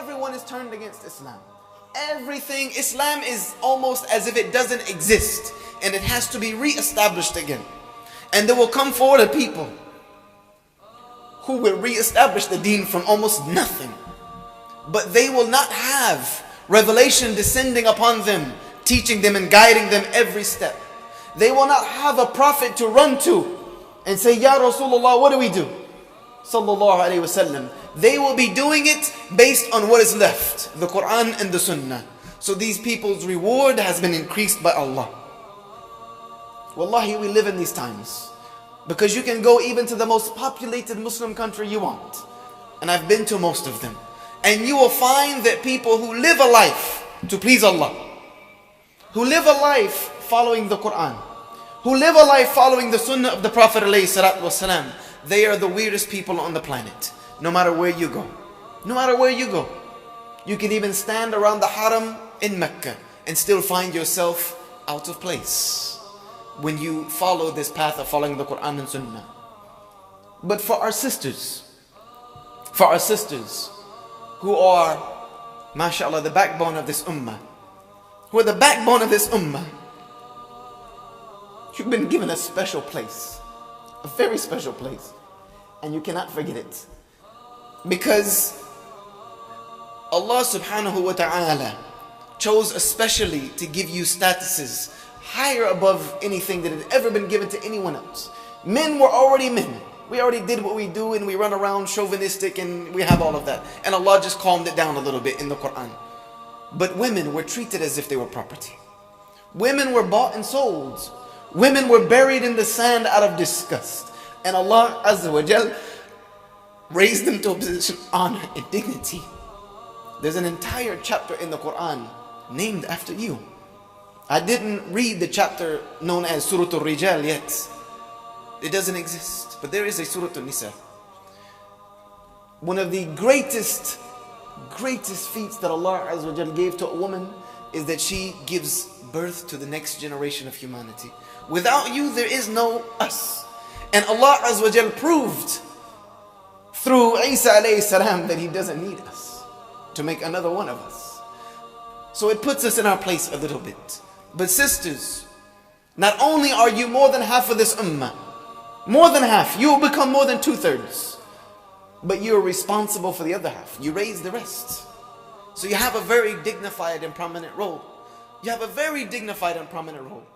everyone is turned against Islam. Everything, Islam is almost as if it doesn't exist, and it has to be re-established again. And there will come forward a people who will re-establish the deen from almost nothing. But they will not have revelation descending upon them, teaching them and guiding them every step. They will not have a prophet to run to and say, Ya Rasulullah, what do we do? Sallallahu Alaihi Wasallam. They will be doing it based on what is left, the Quran and the Sunnah. So these people's reward has been increased by Allah. Wallahi, we live in these times. Because you can go even to the most populated Muslim country you want. And I've been to most of them. And you will find that people who live a life to please Allah, who live a life following the Quran, who live a life following the Sunnah of the Prophet ﷺ, they are the weirdest people on the planet. No matter where you go. No matter where you go. You can even stand around the Haram in Mecca and still find yourself out of place when you follow this path of following the Quran and Sunnah. But for our sisters who are, mashallah, the backbone of this ummah, who are the backbone of this ummah, you've been given a special place, a very special place, and you cannot forget it. Because Allah subhanahu wa ta'ala chose especially to give you statuses higher above anything that had ever been given to anyone else. Men were already men. We already did what we do, and we run around chauvinistic, and we have all of that. And Allah just calmed it down a little bit in the Quran. But women were treated as if they were property. Women were bought and sold. Women were buried in the sand out of disgust. And Allah Azza wa Jal raised them to a position of honor and dignity. There's an entire chapter in the Quran named after you. I didn't read the chapter known as Surah Al-Rijal yet. It doesn't exist. But there is a Surah Al-Nisa. One of the greatest feats that Allah Azza wa Jal gave to a woman is that she gives birth to the next generation of humanity. Without you, there is no us. And Allah Azza wa Jal proved through Isa alayhi salam that He doesn't need us to make another one of us. So it puts us in our place a little bit. But sisters, not only are you more than half of this ummah, more than half, you will become more than 2/3, but you are responsible for the other half. You raise the rest. So you have a very dignified and prominent role. You have a very dignified and prominent role.